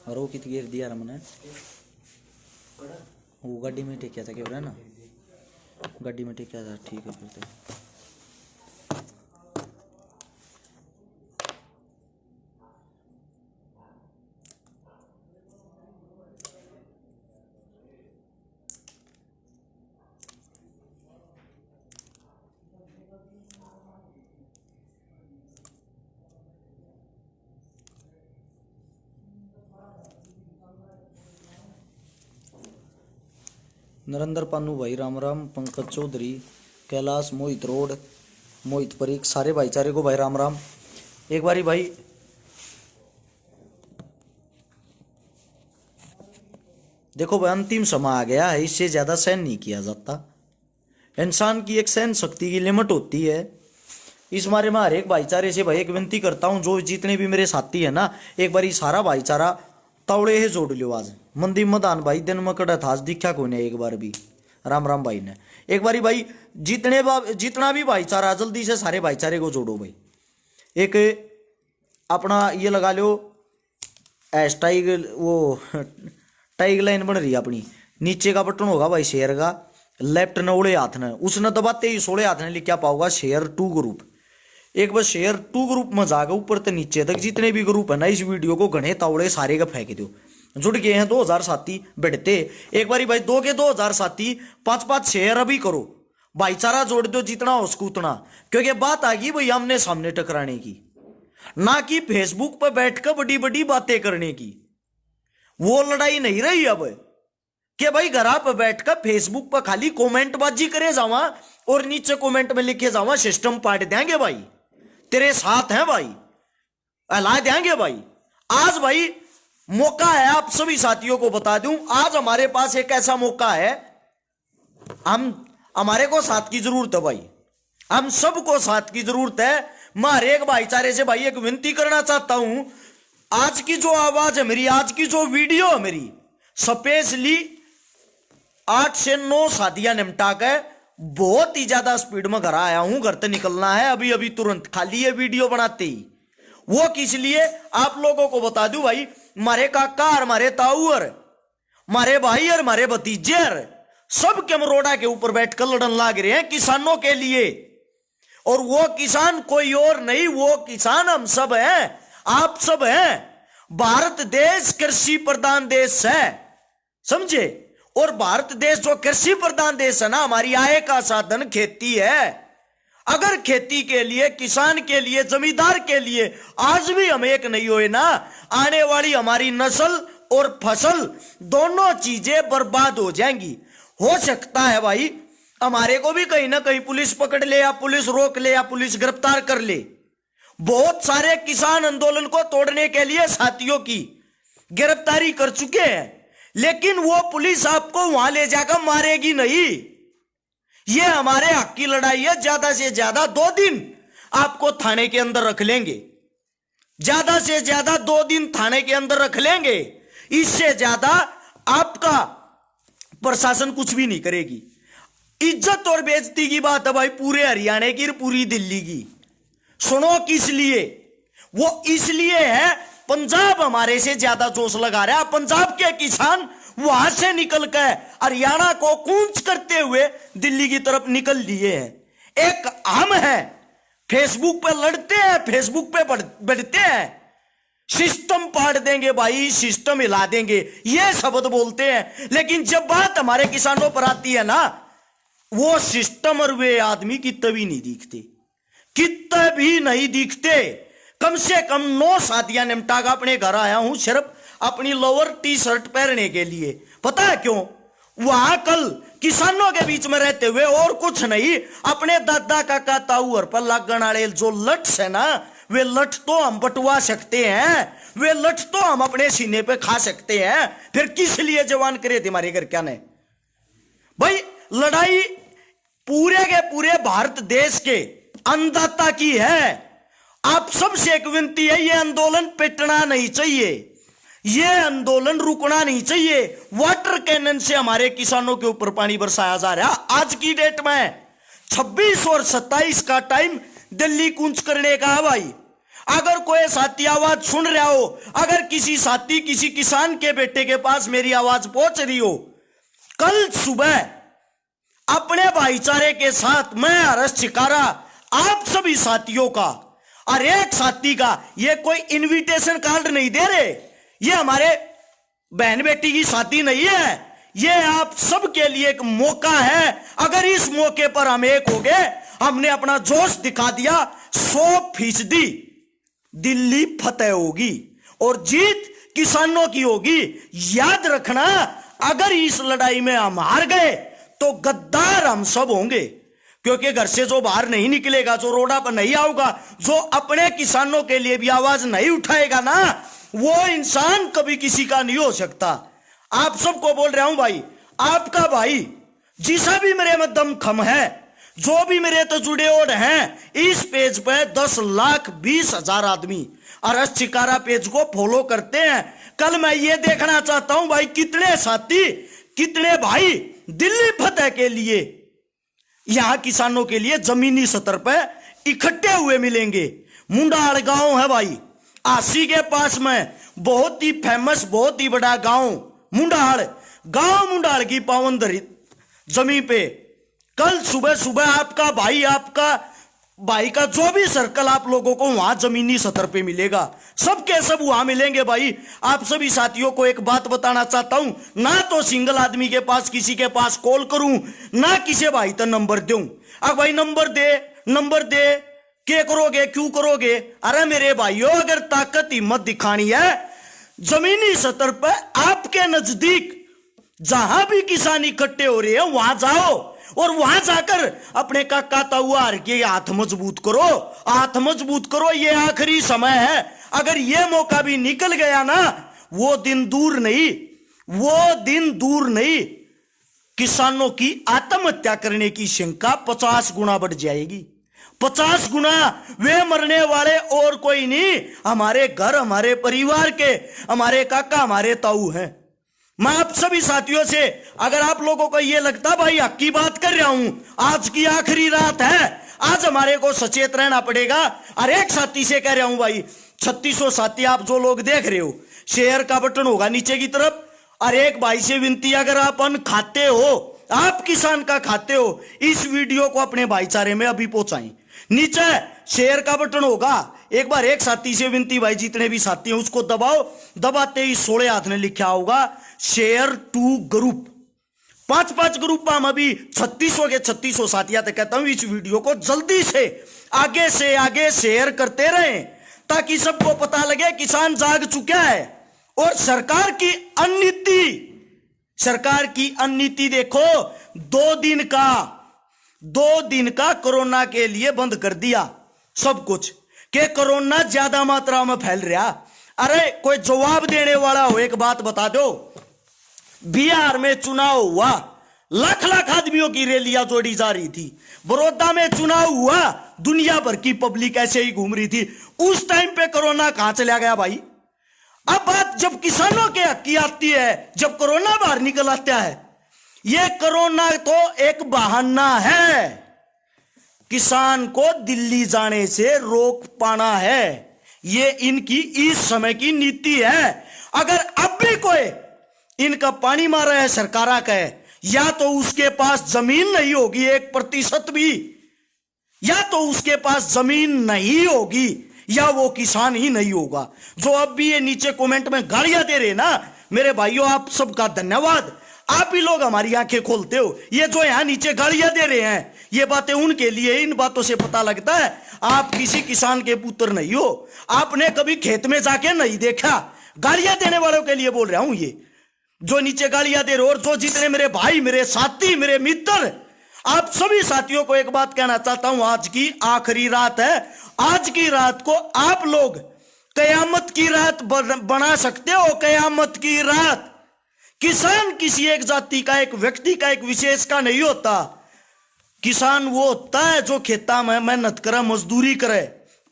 और वो कित गिर दिया रमने वो गाड़ी में टेकिया था, क्या हो रहा है ना, गाड़ी में टेकिया था। ठीक है फिर तो नरेंद्र पानू भाई राम राम, पंकज चौधरी, कैलाश, मोहित रोड, मोहित परीक, सारे भाईचारे को भाई राम राम। एक बारी भाई देखो भाई, अंतिम समय आ गया है, इससे ज्यादा सहन नहीं किया जाता। इंसान की एक सहन शक्ति की लिमिट होती है। इस बारे में हर एक भाईचारे से भाई एक विनती करता हूं, जो जितने भी मेरे साथी है ना, एक बारी सारा भाईचारा तवड़े है जोड़ लियो। आज मंदी मदान भाई दिन में कड़ा था, दिखा को नहीं एक बार भी। राम राम भाई ने एक बारी भाई जितना भी भाईचारा, जल्दी से सारे भाईचारे को जोड़ो भाई। एक अपना ये लगा लो हैशटैग, वो टैग लाइन बन रही है अपनी, नीचे का बटन होगा भाई शेयर का, लेफ्ट नौड़े हाथ ने, उसने दबाते ही सोड़े हाथ ने लिखा पाओगा शेयर टू ग्रुप। एक बार शेयर टू ग्रुप में जाकर ऊपर से नीचे तक जितने भी ग्रुप है ना, इस वीडियो को घने तावड़े सारे का फेंक दो। जुड़ गए हैं 2000 साथी बैठते, एक बारी भाई 2000 साथी 5-5 शेयर अभी करो, भाईचारा जोड़ दो जितना हो उसको उतना। क्योंकि बात आ गई भाई आमने सामने टकराने की, ना कि फेसबुक पर बैठकर बड़ी बड़ी बातें करने की। वो लड़ाई नहीं रही अब कि भाई घर पर बैठकर फेसबुक पर खाली कमेंट बाजी करे जावा और नीचे कमेंट में लिखे जावा सिस्टम पाट देंगे भाई, तेरे साथ हैं भाई, अला देंगे भाई। आज भाई मौका है, आप सभी साथियों को बता दूं, आज हमारे पास एक ऐसा मौका है, हमारे को साथ की जरूरत है भाई, हम सबको साथ की जरूरत है। मैं हर एक भाईचारे से भाई एक विनती करना चाहता हूं, आज की जो आवाज है मेरी, आज की जो वीडियो है मेरी, स्पेशली 8 से 9 शादियां निपटा के बहुत ही ज्यादा स्पीड में घर आया हूं, घर से निकलना है अभी अभी तुरंत, खाली ये वीडियो बनाते ही। वो किस लिए आप लोगों को बता दूं भाई, मारे काका और मारे ताऊर, मारे भाई और मारे भतीजे सब के मरोड़ा के ऊपर बैठकर लड़न लाग रहे हैं किसानों के लिए। और वो किसान कोई और नहीं, वो किसान हम सब हैं, आप सब हैं। भारत देश कृषि प्रधान देश है, समझे। और भारत देश जो कृषि प्रधान देश है ना, हमारी आय का साधन खेती है। अगर खेती के लिए, किसान के लिए, जमींदार के लिए आज भी हम एक नहीं हुए ना, आने वाली हमारी नस्ल और फसल दोनों चीजें बर्बाद हो जाएंगी। हो सकता है भाई हमारे को भी कहीं ना कहीं पुलिस पकड़ ले, या पुलिस रोक ले, या पुलिस गिरफ्तार कर ले। बहुत सारे किसान आंदोलन को तोड़ने के लिए साथियों की गिरफ्तारी कर चुके हैं, लेकिन वो पुलिस आपको वहां ले जाकर मारेगी नहीं। ये हमारे हक की लड़ाई है। ज्यादा से ज्यादा 2 दिन आपको थाने के अंदर रख लेंगे, ज्यादा से ज्यादा 2 दिन थाने के अंदर रख लेंगे, इससे ज्यादा आपका प्रशासन कुछ भी नहीं करेगी। इज्जत और बेइज्जती की बात है भाई पूरे हरियाणा की, पूरी दिल्ली की। सुनो किस लिए, वो इसलिए है पंजाब हमारे से ज्यादा जोश लगा रहा है। पंजाब के किसान वहां से निकल कर हरियाणा को कूच करते हुए दिल्ली की तरफ निकल लिए हैं। एक हम है, फेसबुक पे लड़ते हैं, फेसबुक पे बढ़ते हैं, सिस्टम पाट देंगे भाई, सिस्टम हिला देंगे, ये शब्द बोलते हैं। लेकिन जब बात हमारे किसानों पर आती है ना, वो सिस्टम और वे आदमी कितने भी नहीं दिखते, कितने भी नहीं दिखते। कम से कम 9 शादियां निपटा कर अपने घर आया हूं सिर्फ अपनी लोअर टी-शर्ट पहनने के लिए। पता है क्यों? वहां कल किसानों के बीच में रहते हुए और कुछ नहीं, अपने दादा काका ताऊर पर लगन वाले जो लट्स है ना, वे लट तो हम बटवा सकते हैं, वे लट तो हम अपने सीने पे खा सकते हैं। फिर किस लिए जवान करे थे हमारे घर क्या ने भाई? लड़ाई पूरे के पूरे भारत देश के अन्नदाता की है। आप सबसे एक विनती है, ये आंदोलन पिटना नहीं चाहिए, ये आंदोलन रुकना नहीं चाहिए। वाटर कैनन से हमारे किसानों के ऊपर पानी बरसाया जा रहा है। आज की डेट में 26 और 27 का टाइम दिल्ली कूंच करने का है भाई। अगर कोई साथी आवाज सुन रहा हो, अगर किसी साथी किसी किसान के बेटे के पास मेरी आवाज पहुंच रही हो, कल सुबह अपने भाईचारे के साथ मैं हर्ष चिकारा आप सभी साथियों का और एक साथी का, ये कोई इनविटेशन कार्ड नहीं दे रहे, ये हमारे बहन बेटी की शादी नहीं है, ये आप सबके लिए एक मौका है। अगर इस मौके पर हम एक हो गए, हमने अपना जोश दिखा दिया, 100% दिल्ली फतेह होगी और जीत किसानों की होगी। याद रखना, अगर इस लड़ाई में हम हार गए तो गद्दार हम सब होंगे, क्योंकि घर से जो बाहर नहीं निकलेगा, जो रोडा पर नहीं आऊगा, जो अपने किसानों के लिए भी आवाज नहीं उठाएगा ना, वो इंसान कभी किसी का नहीं हो सकता। आप सबको बोल रहा हूं भाई, आपका भाई जिसा भी मेरे में दम खम है, जो भी मेरे तो जुड़े और हैं, इस पेज पे 10,20,000 आदमी हर्ष चिकारा पेज को फॉलो करते हैं। कल मैं ये देखना चाहता हूं भाई, कितने साथी, कितने भाई दिल्ली फतेह के लिए, यहां किसानों के लिए जमीनी स्तर पर इकट्ठे हुए मिलेंगे। मुंडाल गांव है भाई, आसी के पास में, बहुत ही फेमस, बहुत ही बड़ा गांव मुंडाल। गांव मुंडाल की पावन जमीन पे कल सुबह सुबह आपका भाई का जो भी सर्कल आप लोगों को वहां जमीनी स्तर पे मिलेगा, सबके सब वहां मिलेंगे भाई। आप सभी साथियों को एक बात बताना चाहता हूं, ना तो सिंगल आदमी के पास किसी के पास कॉल करूं, ना किसी भाई तो नंबर दूं। अब भाई नंबर दे क्या करोगे, क्यों करोगे? अरे मेरे भाइयों, अगर ताकत हिम्मत दिखानी है, जमीनी स्तर पर आपके नजदीक जहां भी किसान इकट्ठे हो रहे हैं वहां जाओ और वहां जाकर अपने काका ताऊ हार के हाथ मजबूत करो। ये आखिरी समय है, अगर ये मौका भी निकल गया ना, वो दिन दूर नहीं, किसानों की आत्महत्या करने की शंका 50 गुना बढ़ जाएगी। 50 गुना। वे मरने वाले और कोई नहीं, हमारे घर, हमारे परिवार के, हमारे काका, हमारे ताऊ हैं। मैं आप सभी साथियों से, अगर आप लोगों को यह लगता भाई हक की बात कर रहा हूं, आज की आखिरी रात है, आज हमारे को सचेत रहना पड़ेगा। और एक साथी से कह रहा हूं भाई, 3600 साथी आप जो लोग देख रहे हो, शेयर का बटन होगा नीचे की तरफ, और एक भाई से विनती, अगर आप अन्न खाते हो, आप किसान का खाते हो, इस वीडियो को अपने भाईचारे में अभी पहुंचाएं। नीचे शेयर का बटन होगा, एक बार एक साथी से विनती भाई, जितने भी साथी हैं उसको दबाओ। दबाते ही 16 हाथ ने लिखा होगा शेयर टू ग्रुप। 5-5 ग्रुप हम अभी 3600 के 3600 साथियां तक कहता हूं, इस वीडियो को जल्दी से आगे शेयर करते रहें, ताकि सबको पता लगे किसान जाग चुका है। और सरकार की अननीति देखो, 2 दिन का कोरोना के लिए बंद कर दिया सब कुछ, कि कोरोना ज्यादा मात्रा में फैल रहा। अरे कोई जवाब देने वाला हो, एक बात बता दो, बिहार में चुनाव हुआ, लाख आदमियों की रैलियां जोड़ी जा रही थी। बड़ौदा में चुनाव हुआ, दुनिया भर की पब्लिक ऐसे ही घूम रही थी। उस टाइम पे कोरोना कहां चला गया भाई? अब बात जब किसानों के हक की आती है, जब कोरोना बाहर निकल आता है, यह कोरोना तो एक बहाना है, किसान को दिल्ली जाने से रोक पाना है। ये इनकी इस समय की नीति है। अगर अब भी कोई इनका पानी मारा है सरकारा का है, या तो उसके पास जमीन नहीं होगी 1% भी, या तो उसके पास जमीन नहीं होगी, या वो किसान ही नहीं होगा। जो अब भी ये नीचे कमेंट में गालियां दे रहे ना, मेरे भाइयों आप सबका धन्यवाद। आप ही लोग हमारी आंखें खोलते हो। ये जो यहां नीचे गालियां दे रहे हैं, ये बातें उनके लिए, इन बातों से पता लगता है आप किसी किसान के पुत्र नहीं हो, आपने कभी खेत में जाके नहीं देखा। गालियां देने वालों के लिए बोल रहा हूं, ये जो नीचे गालियां दे रहे हो, और जो जितने मेरे भाई, मेरे साथी, मेरे मित्र, आप सभी साथियों को एक बात कहना चाहता हूं, आज की आखिरी रात है। आज की रात को आप लोग कयामत की रात बना सकते हो। कयामत की रात किसान किसी एक जाति का, एक व्यक्ति का, एक विशेष का नहीं होता। किसान वो होता है जो खेता में मेहनत करे, मजदूरी करे,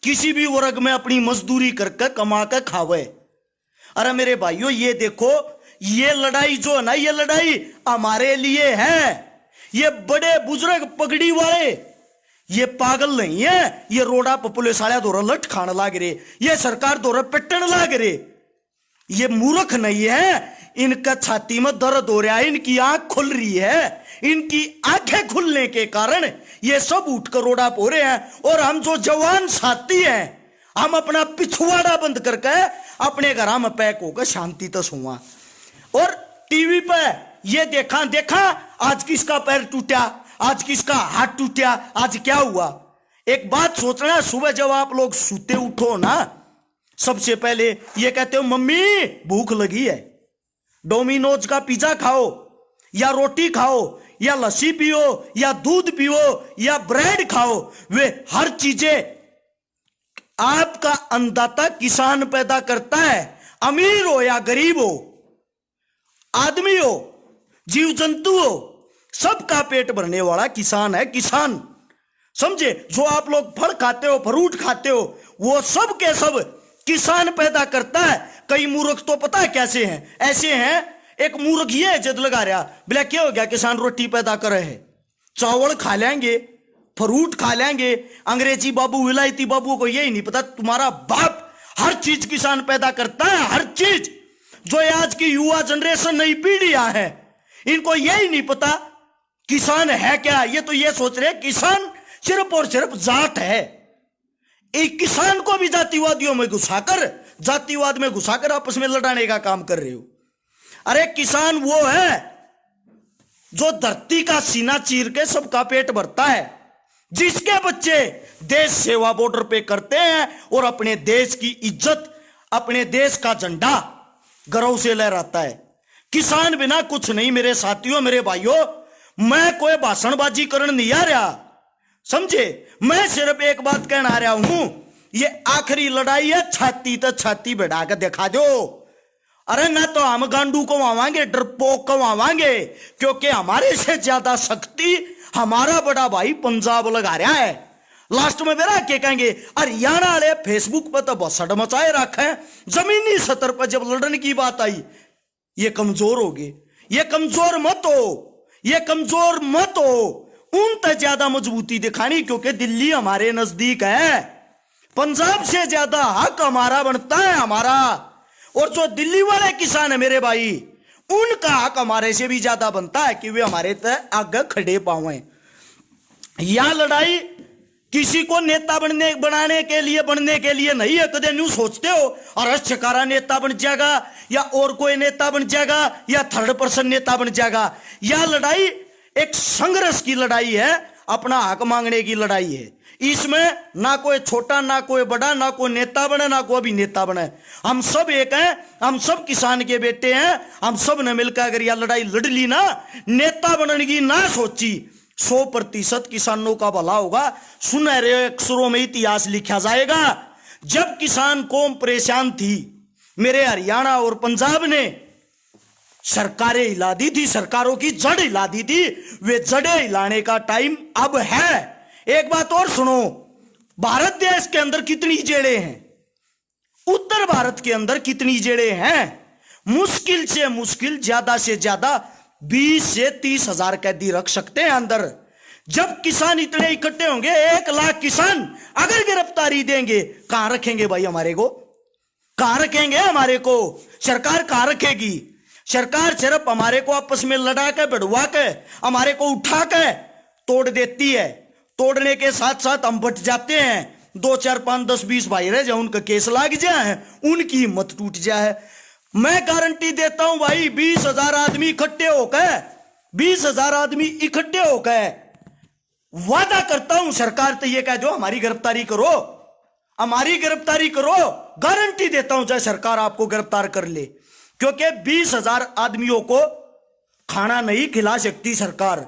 किसी भी वर्ग में अपनी मजदूरी करके कमा के खावे। अरे मेरे भाइयों, ये देखो, ये लड़ाई जो है ना, ये लड़ाई हमारे लिए है। ये बड़े बुजुर्ग पगड़ी वाले, ये पागल नहीं है, ये रोडा पर पुलिस वाले दौरा लठ खाने लाग रहे, ये सरकार दौरा पिटन लाग रहे, ये मूर्ख नहीं है। इनका छाती में दर्द हो रहा है, इनकी आंख खुल रही है, इनकी आंखें खुलने के कारण ये सब उठकर रोडा हो रहे हैं। और हम जो जवान साथी हैं, हम अपना पिछवाड़ा बंद करके अपने घर में पैक होकर शांति तो सोवा। और टीवी पे ये देखा आज किसका पैर टूटा, आज किसका हाथ टूटा, आज क्या हुआ। एक बात सोचना, सुबह जब आप लोग सोते उठो ना, सबसे पहले ये कहते हो मम्मी भूख लगी है, डोमिनोज का पिज्जा खाओ या रोटी खाओ या लस्सी पियो या दूध पियो या ब्रेड खाओ। वे हर चीजें आपका अन्नदाता किसान पैदा करता है। अमीर हो या गरीब हो, आदमी हो, जीव जंतु हो, सबका पेट भरने वाला किसान है। किसान समझे, जो आप लोग फल खाते हो, फ्रूट खाते हो, वो सब के सब किसान पैदा करता है। कई मूर्ख तो पता है कैसे हैं, ऐसे हैं। एक मूर्ख ये जद लगा रहा, बोला क्या हो गया, किसान रोटी पैदा कर रहे हैं, चावल खा लेंगे, फ्रूट खा लेंगे। अंग्रेजी बाबू, विलायती बाबू को यही नहीं पता तुम्हारा बाप हर चीज किसान पैदा करता है, हर चीज। जो आज की युवा जनरेशन नई पीढ़ियां है, इनको यही नहीं पता किसान है क्या। ये तो ये सोच रहे किसान सिर्फ और सिर्फ जात है। एक किसान को भी जातिवादियों में घुसाकर, जातिवाद में घुसाकर आपस में लड़ाने का काम कर रहे हो। अरे किसान वो है जो धरती का सीना चीर के सबका पेट भरता है, जिसके बच्चे देश सेवा बॉर्डर पे करते हैं और अपने देश की इज्जत, अपने देश का झंडा गर्व से लहराता है। किसान बिना कुछ नहीं मेरे साथियों, मेरे भाइयों। मैं कोई भाषणबाजी करने नहीं आ रहा, समझे। मैं सिर्फ एक बात कहना आ रहा हूं, ये आखिरी लड़ाई है, छाती तो छाती बढ़ा कर दिखा दो। अरे ना तो हम गांडू को आवांगे, डरपोक को आवांगे, क्योंकि हमारे से ज्यादा शक्ति हमारा बड़ा भाई पंजाब लगा रहा है। लास्ट में मेरा क्या कहेंगे, हरियाणा वाले फेसबुक पर तो बसड़ मचाए रखे, जमीनी सतर पर जब लड़ने की बात आई ये कमजोर हो गए। ये कमजोर मत हो, ये कमजोर मत हो। उन तक ज्यादा मजबूती दिखानी, क्योंकि दिल्ली हमारे नजदीक है, पंजाब से ज्यादा हक हमारा बनता है हमारा। और जो दिल्ली वाले किसान है मेरे भाई, उनका हक हमारे से भी ज्यादा बनता है कि वे हमारे तक आगे खड़े पावे। यह लड़ाई किसी को नेता बनाने के लिए नहीं है। कदे न्यू सोचते हो और छकारा नेता बन जाएगा या और कोई नेता बन जाएगा या थर्ड पर्सन नेता बन जाएगा। यह लड़ाई एक संघर्ष की लड़ाई है, अपना हक मांगने की लड़ाई है। इसमें ना कोई छोटा, ना कोई बड़ा, ना कोई नेता बने, ना कोई अभिनेता बने। हम सब एक हैं, हम सब किसान के बेटे हैं। हम सब ने मिलकर अगर यह लड़ाई लड़ ली ना, नेता बनने की ना सोची, 100% किसानों का भला होगा। सुनहरे अक्षरों में इतिहास लिखा जाएगा। जब किसान कौम परेशान थी, मेरे हरियाणा और पंजाब ने सरकारें हिला दी थी, सरकारों की जड़ हिला दी थी। वे जड़ें हिलाने का टाइम अब है। एक बात और सुनो, भारत देश के अंदर कितनी जेलें हैं, उत्तर भारत के अंदर कितनी जेलें हैं। मुश्किल से मुश्किल, ज्यादा से ज्यादा 20 से 30 हजार कैदी रख सकते हैं अंदर। जब किसान इतने इकट्ठे होंगे, 1 लाख किसान अगर गिरफ्तारी देंगे, कहां रखेंगे भाई हमारे को, कहां रखेंगे हमारे को। सरकार कहां रखेगी। सरकार सिर्फ हमारे को आपस में लड़ा के, बढ़वा के, हमारे को उठा के तोड़ देती है। तोड़ने के साथ साथ हम बट जाते हैं। 2, 4, 5, 10, 20 भाई रह जाए, उनका केस लग जाए, उनकी हिम्मत टूट जाए। मैं गारंटी देता हूं भाई, 20,000 आदमी इकट्ठे होकर, 20,000 आदमी इकट्ठे होकर वादा करता हूं, सरकार तो ये कह दो हमारी गिरफ्तारी करो, हमारी गिरफ्तारी करो। गारंटी देता हूं चाहे सरकार आपको गिरफ्तार कर ले, क्योंकि 20,000 आदमियों को खाना नहीं खिला सकती सरकार,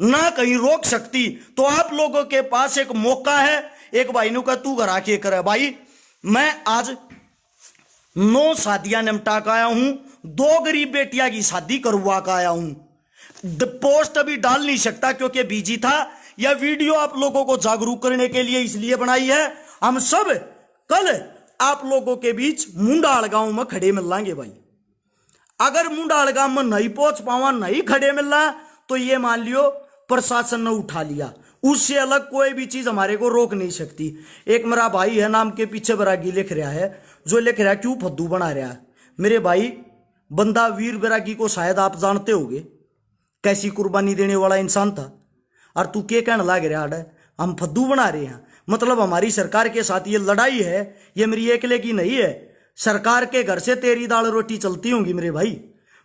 ना कहीं रोक सकती। तो आप लोगों के पास एक मौका है। एक भाई ने कहा तू घर आके करे। भाई मैं आज 9 शादियां निपटा के आया हूं, 2 गरीब बेटियां की शादी करवा के आया हूं। पोस्ट अभी डाल नहीं सकता क्योंकि बिजी था। यह वीडियो आप लोगों को जागरूक करने के लिए इसलिए बनाई है। हम सब कल आप लोगों के बीच मुंडाल गांव में खड़े मिल लांगे भाई। अगर मुंडाल गांव में नहीं पहुंच पावा, नहीं खड़े मिलना, तो ये मान लियो प्रशासन ने उठा लिया। उससे अलग कोई भी चीज हमारे को रोक नहीं सकती। एक मेरा भाई है, नाम के पीछे बैरागी लिख रहा है, जो लिख रहा है क्यों फद्दू बना रहा है। मेरे भाई, बंदा वीर बैरागी को शायद आप जानते होगे, कैसी कुर्बानी देने वाला इंसान था। और तू क्या कहने लग रहा है हम फद्दू बना रहे हैं? मतलब हमारी सरकार के साथ ये लड़ाई है, ये मेरी अकेले की नहीं है। सरकार के घर से तेरी दाल रोटी चलती होंगी मेरे भाई।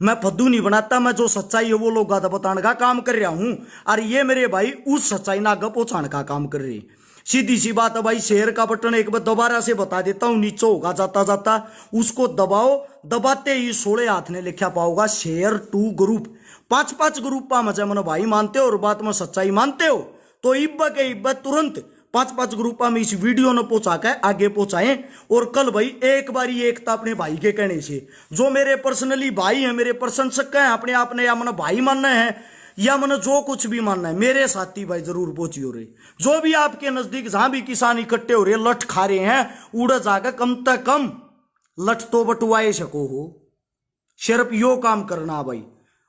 मैं फद्दू नहीं बनाता, मैं जो सच्चाई है वो लोग का बताने का काम कर रहा हूं। और ये मेरे भाई उस सच्चाई ना आगे पहुंचाने का काम कर रहे। सीधी सी बात है भाई, शेयर का बटन एक बार दोबारा से बता देता हूं, नीचे होगा जाता जाता, उसको दबाओ। दबाते ही 16 हाथ ने लिखा पाओगा शेयर टू ग्रुप। 5-5 ग्रुप पा मजा मन भाई मानते हो और बात में सच्चाई मानते हो तो इब्बा के इब्बा तुरंत 5-5 ग्रुपा में इस वीडियो ने पहुंचा के आगे पहुंचाएं। और कल भाई एक बारी एकता अपने भाई के कहने से, जो मेरे पर्सनली भाई हैं, मेरे प्रशंसक हैं, अपने आप ने या मन भाई मानना है या मन जो कुछ भी मानना है, मेरे साथी भाई जरूर पहुंची हो रहे। जो भी आपके नजदीक जहां भी किसान इकट्ठे हो रहे, लठ खा रहे हैं, उड़ जाकर कम तक कम लठ तो बटवाए सको हो। सिर्फ यो काम करना भाई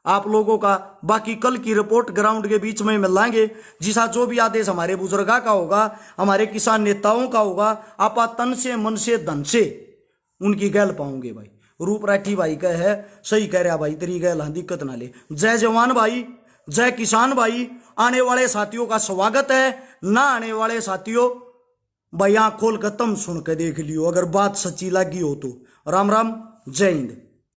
आप लोगों का। बाकी कल की रिपोर्ट ग्राउंड के बीच में मिलाएंगे, जिसा जो भी आदेश हमारे बुजुर्गा का होगा, हमारे किसान नेताओं का होगा, आपा तन से मन से धन से उनकी गैल पाओगे भाई। रूप राठी भाई का है, सही कह रहा भाई, तेरी गैल हाँ दिक्कत ना ले। जय जवान भाई, जय किसान भाई। आने वाले साथियों का स्वागत है, ना आने वाले साथियों भाई आंख खोल कर तुम सुन के देख लियो, अगर बात सच्ची लगी हो तो। राम राम, जय हिंद।